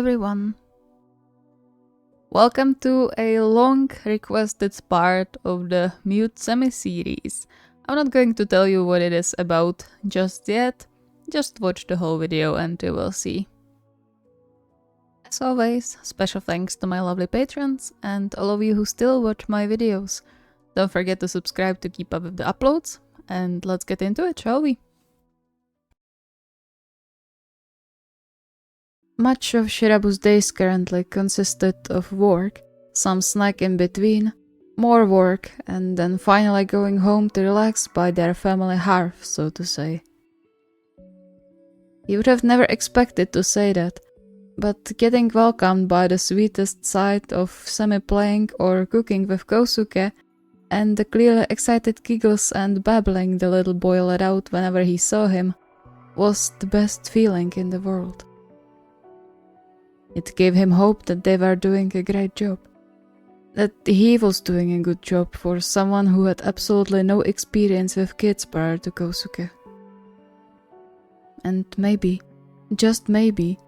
everyone! Welcome to a long requested part of the Mute Semi-series. I'm not going to tell you what it is about just yet, just watch the whole video and you will see. As always, special thanks to my lovely patrons and all of you who still watch my videos. Don't forget to subscribe to keep up with the uploads, and let's get into it, shall we? Much of Shirabu's days currently consisted of work, some snack in between, more work, and then finally going home to relax by their family hearth, so to say. He would have never expected to say that, but getting welcomed by the sweetest sight of Semi playing or cooking with Kosuke, and the clearly excited giggles and babbling the little boy let out whenever he saw him, was the best feeling in the world. It gave him hope that they were doing a great job. That he was doing a good job for someone who had absolutely no experience with kids prior to Kosuke. And maybe, just maybe,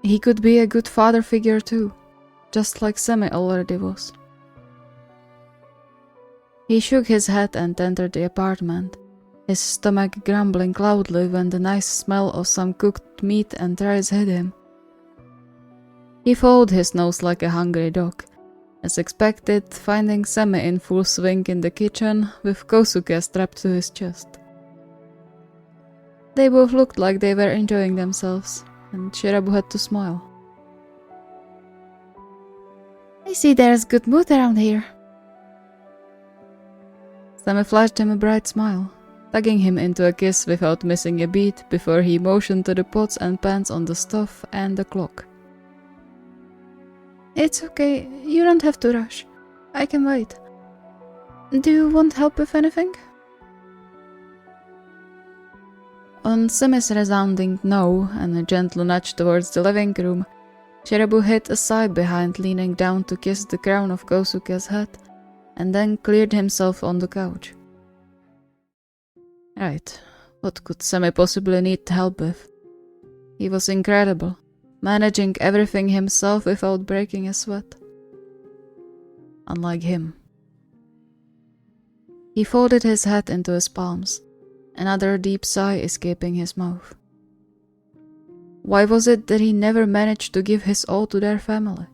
he could be a good father figure too, just like Semi already was. He shook his head and entered the apartment, his stomach grumbling loudly when the nice smell of some cooked meat and rice hit him. He followed his nose like a hungry dog, as expected, finding Semi in full swing in the kitchen with Kosuke strapped to his chest. They both looked like they were enjoying themselves, and Shirabu had to smile. I see there's good mood around here. Semi flashed him a bright smile, tugging him into a kiss without missing a beat before he motioned to the pots and pans on the stove and the clock. It's okay, you don't have to rush. I can wait. Do you want help with anything? On Semi's resounding no and a gentle nudge towards the living room, Shirabu hid a sigh behind leaning down to kiss the crown of Kosuke's head, and then cleared himself on the couch. Right, what could Semi possibly need help with? He was incredible, managing everything himself without breaking a sweat. Unlike him. He folded his head into his palms, another deep sigh escaping his mouth. Why was it that he never managed to give his all to their family?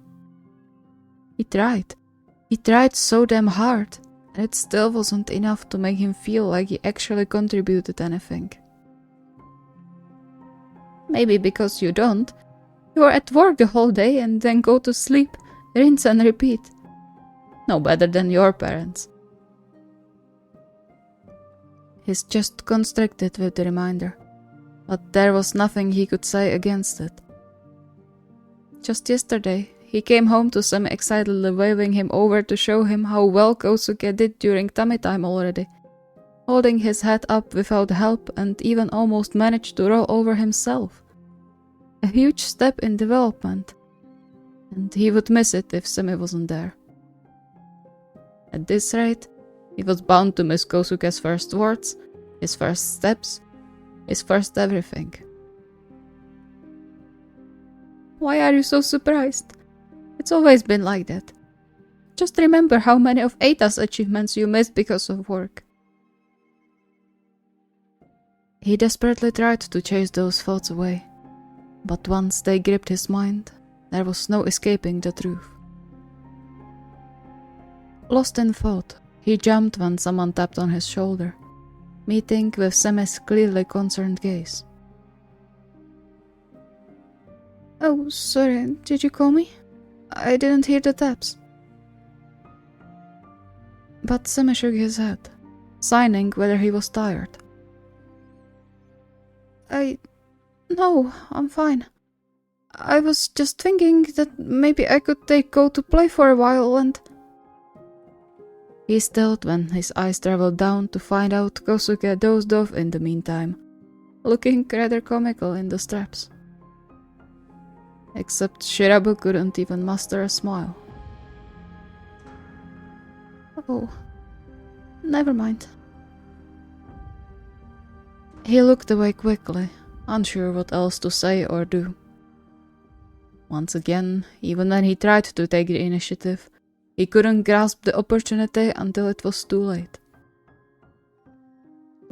He tried so damn hard, and it still wasn't enough to make him feel like he actually contributed anything. Maybe because you don't. You are at work the whole day and then go to sleep, rinse and repeat. No better than your parents. His chest constricted with the reminder, but there was nothing he could say against it. Just yesterday, he came home to Semi excitedly waving him over to show him how well Kosuke did during tummy time already, holding his head up without help and even almost managed to roll over himself. A huge step in development, and he would miss it if Semi wasn't there. At this rate, he was bound to miss Kosuke's first words, his first steps, his first everything. Why are you so surprised? It's always been like that. Just remember how many of Eita's achievements you missed because of work. He desperately tried to chase those thoughts away. But once they gripped his mind, there was no escaping the truth. Lost in thought, he jumped when someone tapped on his shoulder, meeting with Semi's clearly concerned gaze. Oh, sorry, did you call me? I didn't hear the taps. But Semi shook his head, signing whether he was tired. No, I'm fine. I was just thinking that maybe I could take Go to play for a while and... He stilled when his eyes traveled down to find out Kosuke dozed off in the meantime, looking rather comical in the straps. Except Shirabu couldn't even muster a smile. Oh, never mind. He looked away quickly, unsure what else to say or do. Once again, even when he tried to take the initiative, he couldn't grasp the opportunity until it was too late.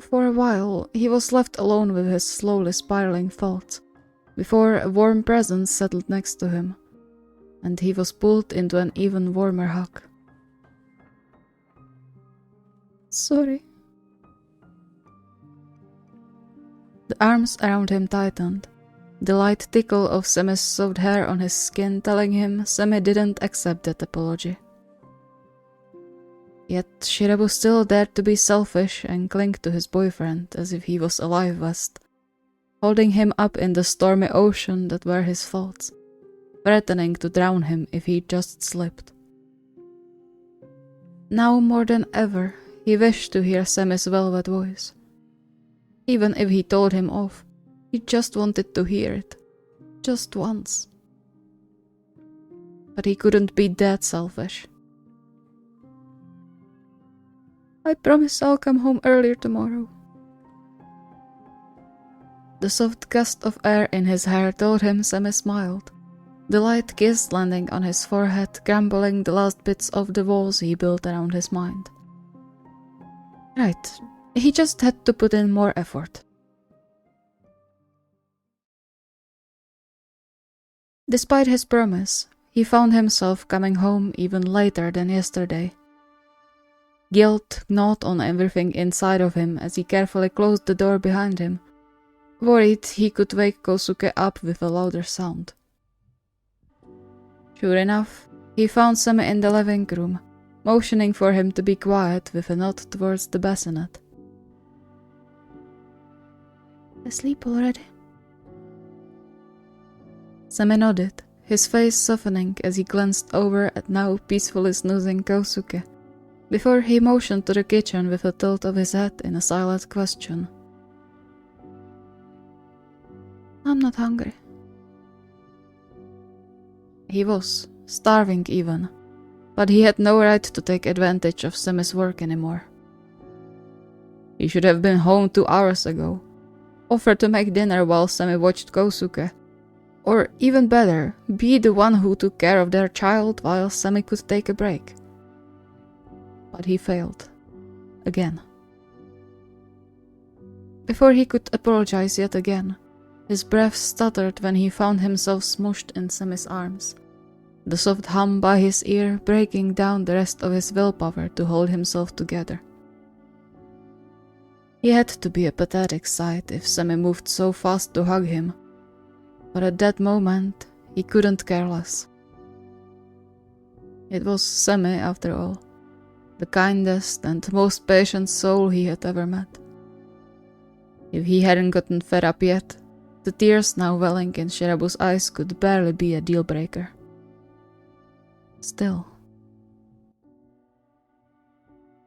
For a while, he was left alone with his slowly spiraling thoughts, before a warm presence settled next to him, and he was pulled into an even warmer hug. Sorry. The arms around him tightened, the light tickle of Semi's soft hair on his skin telling him Semi didn't accept that apology. Yet Shirabu still dared to be selfish and cling to his boyfriend as if he was a life vest, holding him up in the stormy ocean that were his thoughts, threatening to drown him if he just slipped. Now more than ever, he wished to hear Semi's velvet voice. Even if he told him off, he just wanted to hear it, just once. But he couldn't be that selfish. I promise I'll come home earlier tomorrow. The soft gust of air in his hair told him Semi smiled, the light kiss landing on his forehead, crumbling the last bits of the walls he built around his mind. Right, he just had to put in more effort. Despite his promise, he found himself coming home even later than yesterday. Guilt gnawed on everything inside of him as he carefully closed the door behind him, worried he could wake Kosuke up with a louder sound. Sure enough, he found Semi in the living room, motioning for him to be quiet with a nod towards the bassinet. Asleep already? Semi nodded, his face softening as he glanced over at now peacefully snoozing Kosuke, before he motioned to the kitchen with a tilt of his head in a silent question. I'm not hungry. He was, starving even, but he had no right to take advantage of Semi's work anymore. He should have been home 2 hours ago, offered to make dinner while Semi watched Kosuke, or even better, be the one who took care of their child while Semi could take a break. But he failed. Again. Before he could apologize yet again, his breath stuttered when he found himself smooshed in Semi's arms, the soft hum by his ear breaking down the rest of his willpower to hold himself together. He had to be a pathetic sight if Semi moved so fast to hug him, but at that moment he couldn't care less. It was Semi, after all, the kindest and most patient soul he had ever met. If he hadn't gotten fed up yet, the tears now welling in Shirabu's eyes could barely be a deal-breaker. Still.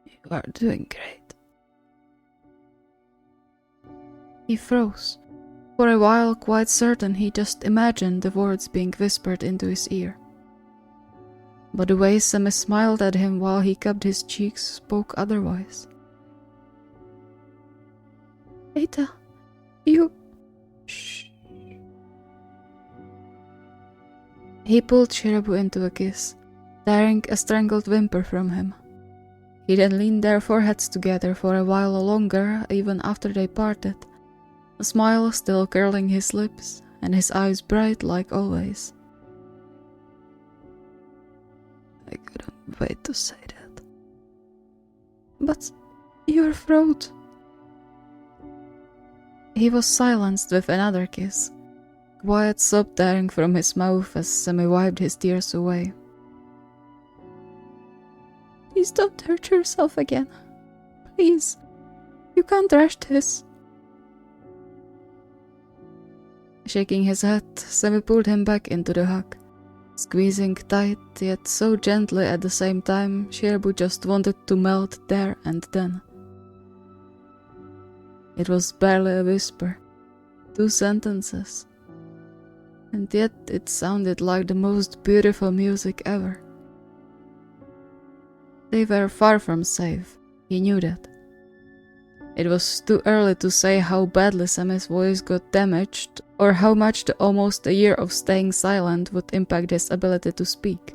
You are doing great. He froze, for a while quite certain he just imagined the words being whispered into his ear. But the way Semi smiled at him while he cupped his cheeks spoke otherwise. Eita, you... Shh. He pulled Shirabu into a kiss, tearing a strangled whimper from him. He then leaned their foreheads together for a while longer, even after they parted, a smile still curling his lips, and his eyes bright like always. I couldn't wait to say that. But your throat... He was silenced with another kiss, quiet sob tearing from his mouth as Semi wiped his tears away. Please don't hurt yourself again. Please. You can't rush this. Shaking his head, Semi pulled him back into the hug, squeezing tight yet so gently at the same time Shirabu just wanted to melt there and then. It was barely a whisper, 2 sentences, and yet it sounded like the most beautiful music ever. They were far from safe, he knew that. It was too early to say how badly Semi's voice got damaged or how much the almost a year of staying silent would impact his ability to speak.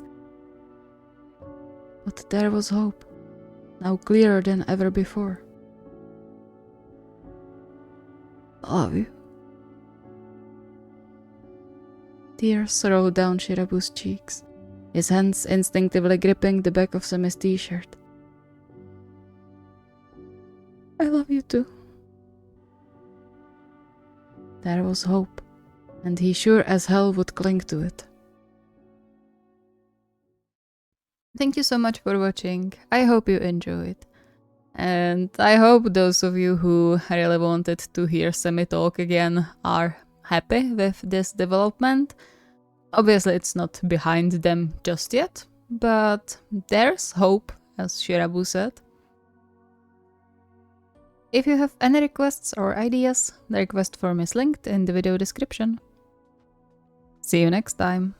But there was hope, now clearer than ever before. Love you. Tears rolled down Shirabu's cheeks, his hands instinctively gripping the back of Semi's t-shirt. I love you too. There was hope, and he sure as hell would cling to it. Thank you so much for watching. I hope you enjoyed. And I hope those of you who really wanted to hear Semi talk again are happy with this development. Obviously it's not behind them just yet, but there's hope, as Shirabu said. If you have any requests or ideas, the request form is linked in the video description. See you next time!